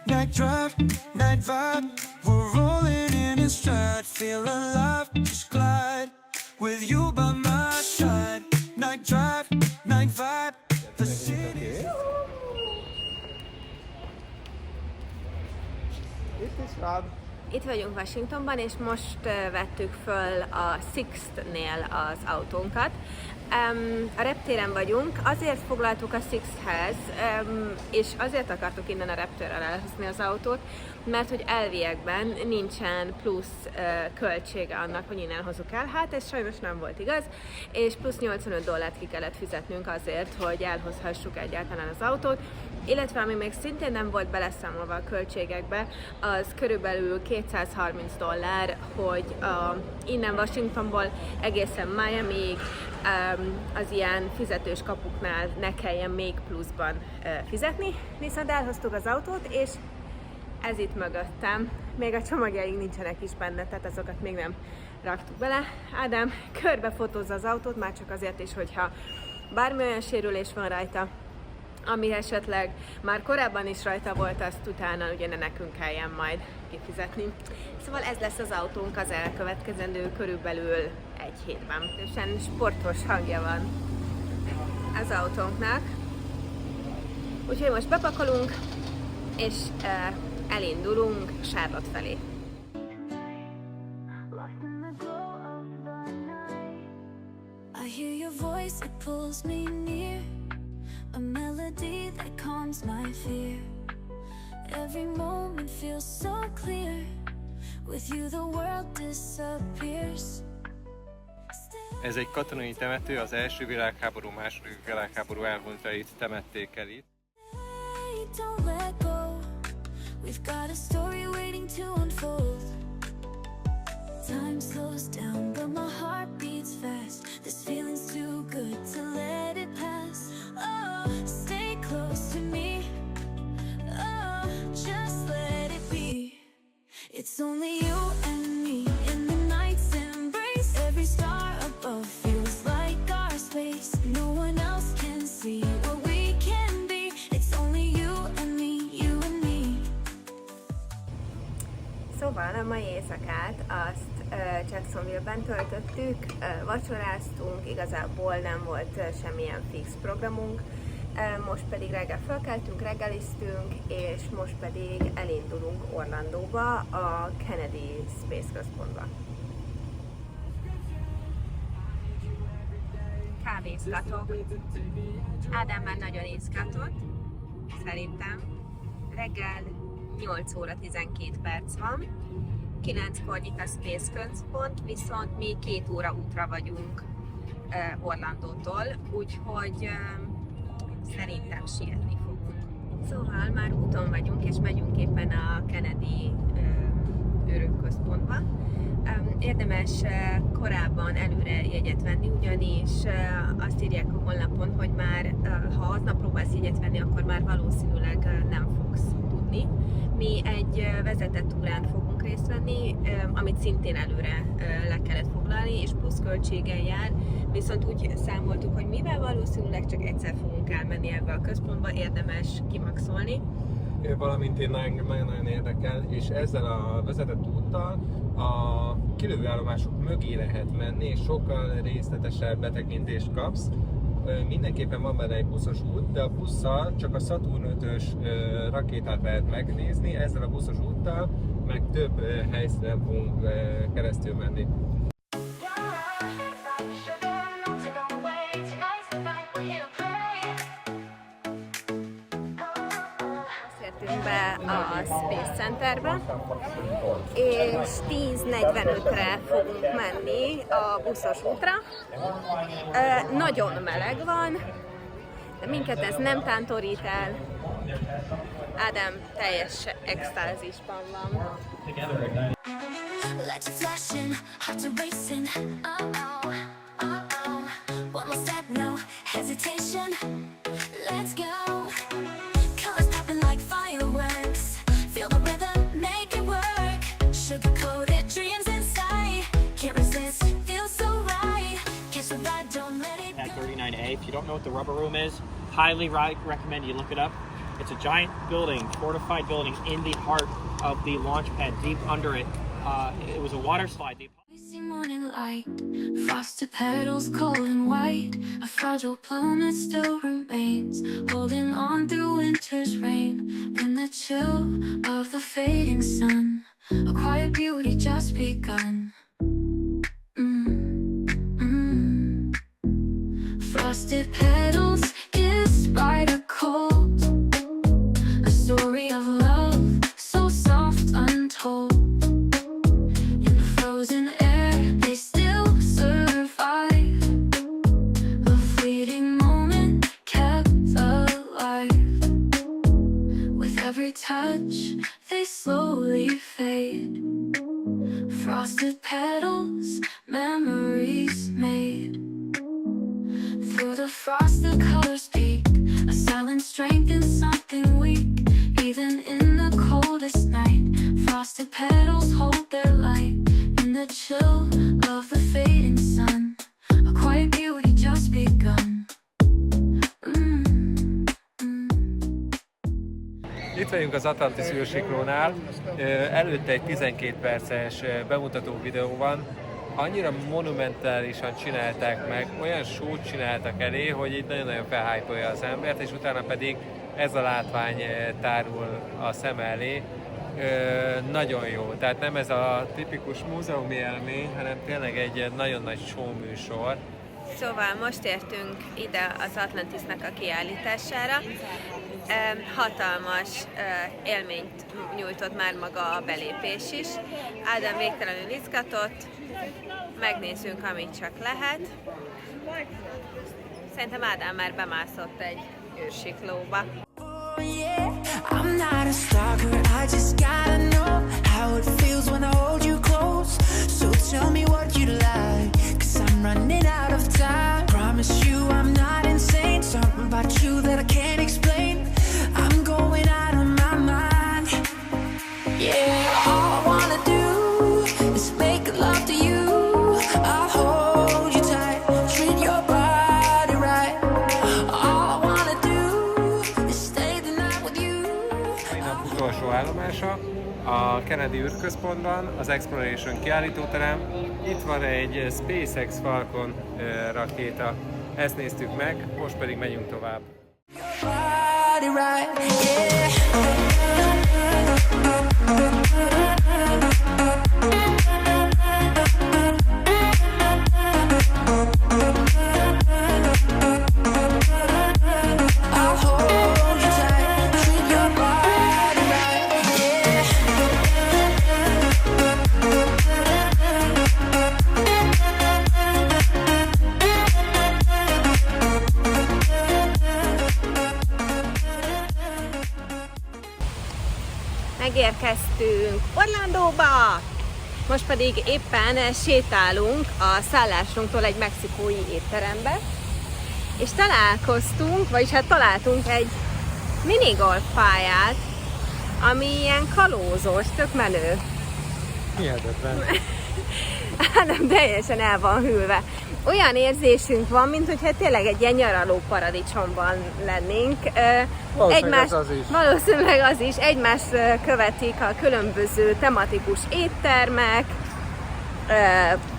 night drive, night vibe. We're rolling in a stride, feel alive, just glide. With you by my side, night drive, night vibe. The city. Itt vagyunk Washingtonban, és most vettük föl a Sixth-nél az autónkat. A reptéren vagyunk, azért foglaltuk a Sixth-hez, és azért akartuk innen a reptérrel elhozni az autót, mert hogy elviekben nincsen plusz költsége annak, hogy innen hozzuk el. Hát ez sajnos nem volt igaz, és plusz $85 ki kellett fizetnünk azért, hogy elhozhassuk egyáltalán az autót, illetve ami még szintén nem volt beleszámolva a költségekbe, az körülbelül $230, hogy innen Washingtonból egészen Miamiig az ilyen fizetős kapuknál ne kelljen még pluszban fizetni. Viszont elhoztuk az autót, és ez itt mögöttem. Még a csomagjaink nincsenek is benne, tehát azokat még nem raktuk bele. Ádám körbefotózza az autót, már csak azért is, hogyha bármi olyan sérülés van rajta, ami esetleg már korábban is rajta volt, azt utána ugye ne nekünk kelljen majd kifizetni. Szóval ez lesz az autónk az elkövetkezendő körülbelül egy hétben. Teljesen sportos hangja van az autónknak. Úgyhogy most bepakolunk, és elindulunk Charlotte felé. I hear your voice, it pulls me near. A melody that calms my fear. Every moment feels so clear. With you the world disappears. Ez egy katonai temető, az első világháború, második világháború elhunytait temették el itt. Hey, don't let go. We've got a story waiting to unfold. Time slows down, but my heart beats fast. This feeling's too good to let it pass. Oh, stay close to me. Oh, just let it be. It's only you and me in the night's embrace. Every star above feels like our space. No one else can see what we can be. It's only you and me, you and me. Szóval a mai éjszakát azt Jacksonville-ben töltöttük, vacsoráztunk, igazából nem volt semmilyen fix programunk, most pedig reggel felkeltünk, reggeliztünk, és most pedig elindulunk Orlandóba, a Kennedy Space Központba. Kávézgatok. Ádám már nagyon izgatott, szerintem. Reggel 8 óra 12 perc van. 9-kor nyit a Space Központ, viszont mi 2 óra útra vagyunk Orlandótól, úgyhogy szerintem sietni fogunk. Szóval már úton vagyunk, és megyünk éppen a Kennedy űrközpontba. Érdemes korábban előre jegyet venni, ugyanis azt írják a honlapon, hogy már ha aznap próbálsz jegyet venni, akkor már valószínűleg nem fogsz tudni. Mi egy vezetett túrán fogunk részt venni, amit szintén előre le kellett foglalni, és plusz költséggel jár, viszont úgy számoltuk, hogy mivel valószínűleg csak egyszer fogunk elmenni ebbe a központba, érdemes kimaxolni. Valamint én nagyon érdekel, és ezzel a vezetett úttal a kilövőállomások mögé lehet menni, és sokkal részletesebb betekintést kapsz. Mindenképpen van benne egy buszos út, de a busszal csak a Saturn 5-ös rakétát lehet megnézni, ezzel a buszos úttal meg több helyszínen fogunk keresztül menni. Be a Space Centerbe, és 10:45-re fogunk menni a buszos útra. Nagyon meleg van, de minket ez nem tántorít el. Ádám teljes extázisban van. Lights are flashing, hearts are racing. Oh, one more step, no hesitation. Let's go. Colors popping like fireworks. Feel the rhythm, make it work. Sugar-coated dreams inside. Can't resist, feels so right. Catch the ride, don't let it go. At 39A, if you don't know what the rubber room is, highly recommend you look it up. It's a giant building, fortified building in the heart of the launch pad, deep under it. It was a water slide. Icy morning light, frosted petals cold and white. A fragile planet still remains, holding on through winter's rain. In the chill of the fading sun, a quiet beauty just begun. Frosted petals kissed by the cold, a story of love so soft untold. In the frozen air they still survive, a fleeting moment kept alive. With every touch they slowly fade, frosted petals, memories made. Through the frost the colors speak, a silent strength in something weak. Even in the coldest night, frosted petals hold their light. In the chill of the fading sun, a quiet beauty just begun. Itt vagyunk az Atlantis űrsiklónál, előtte egy 12 perces bemutató videó van. Annyira monumentálisan csinálták meg, olyan show-t csináltak elé, hogy így nagyon-nagyon felhypolja az embert, és utána pedig ez a látvány tárul a szem elé. Nagyon jó, tehát nem ez a tipikus múzeumi élmény, hanem tényleg egy nagyon nagy show műsor. Szóval most értünk ide az Atlantisnak a kiállítására. Hatalmas élményt nyújtott már maga a belépés is. Ádám végtelenül izgatott, megnézzünk, amit csak lehet. Szerintem Ádám már bemászott egy űrsiklóba. Yeah, I'm not a stalker, I just gotta know how it feels when I hold you close. So tell me what you'd like, 'cause I'm running out of time. Promise you I'm not insane, something about you that I can't explain. I'm going out of my mind. Yeah, all I wanna do is make love to you. I'll hold you tight, treat your body right. All I wanna do is stay the night with you. A nap utolsó állomása a Kennedy űrközpontban, az Exploration kiállítóterem. Itt van egy SpaceX Falcon rakéta, ezt néztük meg, most pedig megyünk tovább. Body right, yeah. I'll hold you tight, treat your body right, yeah. Megérkeztünk Orlandóba! Most pedig éppen sétálunk a szállásunktól egy mexikói étterembe, és találkoztunk, vagyis hát találtunk egy minigolf pályát, ami ilyen kalózos, tök menő. Hihetetlen. Nem, teljesen el van hűlve. Olyan érzésünk van, mintha tényleg egy ilyen nyaraló paradicsomban lennénk. Valószínűleg az is. Egymást követik a különböző tematikus éttermek,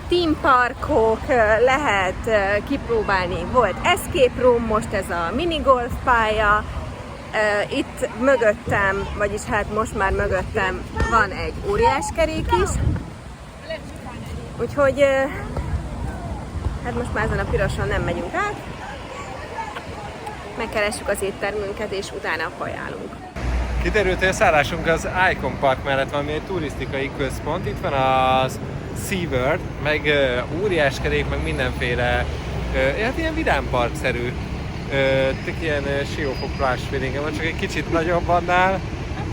teamparkok, lehet kipróbálni. Volt escape room, most ez a minigolf pálya. Itt mögöttem, vagyis hát most már mögöttem van egy óriás kerék is. Úgyhogy hát most már ezen a piroson nem megyünk át. Megkeressük az éttermünket, és utána kajálunk. Kiderült, hogy a szállásunk az Icon Park mellett van, ami egy turisztikai központ. Itt van az SeaWorld, meg óriás kerék, meg mindenféle, hát ilyen vidámparkszerű, ilyen siófoklás feelingem van, csak egy kicsit nagyobb annál,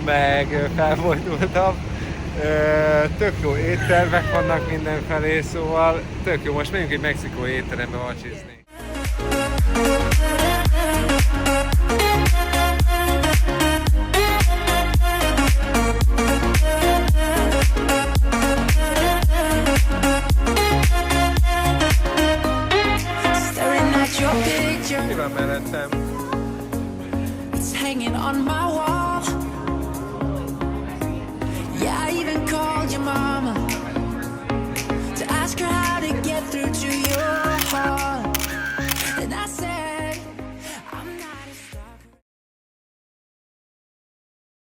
meg felbojdultabb. Tök jó éttermek vannak mindenfelé, szóval tök jó. Most megyünk egy mexikói étterembe vacsizni. Mi van mellettem? It's hanging on my wall.